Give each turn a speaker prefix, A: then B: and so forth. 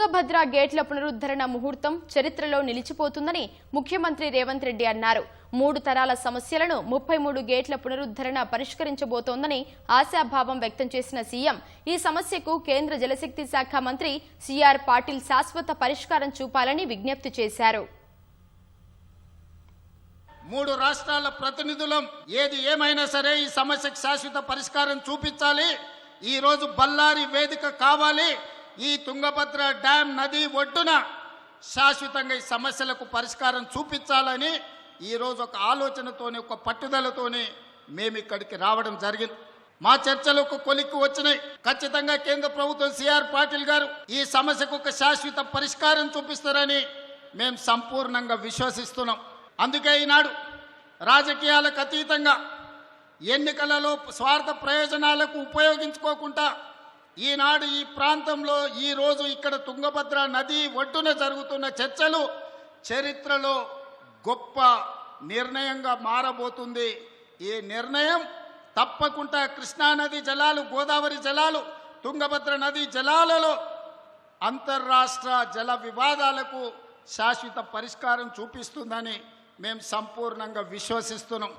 A: తుంగభద్ర గేట్ల పునరుద్ధరణ ముహూర్తం చరిత్రలో నిలిచిపోతుందని ముఖ్యమంత్రి రేవంత్ రెడ్డి అన్నారు. 3 తరాల సమస్యలను 33 గేట్ల పునరుద్ధరణ పరిష్కరించబోతోందని ఆశాభావం వ్యక్తం చేసిన సీఎం ఈ సమస్యకు కేంద్ర జలశక్తి శాఖ మంత్రి సిఆర్ పాటిల్ శాశ్వత పరిష్కారం చూపాలని విజ్ఞప్తి చేశారు.
B: 3 రాష్ట్రాల ప్రతినిధులం ఏది ఏమైనా సరే ఈ సమస్యకు శాశ్వత పరిష్కారం చూపించాలి. ఈ రోజు బళ్ళారి వేదిక కావాలి. ఈ తుంగభద్ర డ్యాం నది ఒడ్డున శాశ్వతంగా ఈ సమస్యలకు పరిష్కారం చూపించాలని ఈ రోజు ఒక ఆలోచనతోని ఒక పట్టుదలతోని మేము ఇక్కడికి రావడం జరిగింది. మా చర్చలకు కొలిక్కి వచ్చినాయి. ఖచ్చితంగా కేంద్ర ప్రభుత్వం సిఆర్ పాటిల్ గారు ఈ సమస్యకు ఒక శాశ్వత పరిష్కారం చూపిస్తారని మేము సంపూర్ణంగా విశ్వసిస్తున్నాం. అందుకే ఈనాడు రాజకీయాలకు అతీతంగా ఎన్నికలలో స్వార్థ ప్రయోజనాలకు ఉపయోగించుకోకుండా ఈనాడు ఈ ప్రాంతంలో ఈరోజు ఇక్కడ తుంగభద్ర నది ఒడ్డున జరుగుతున్న చర్చలు చరిత్రలో గొప్ప నిర్ణయంగా మారబోతుంది. ఈ నిర్ణయం తప్పకుండా కృష్ణానది జలాలు, గోదావరి జలాలు, తుంగభద్ర నది జలాలలో అంతర్రాష్ట్ర జల వివాదాలకు శాశ్వత పరిష్కారం చూపిస్తుందని మేము సంపూర్ణంగా విశ్వసిస్తున్నాం.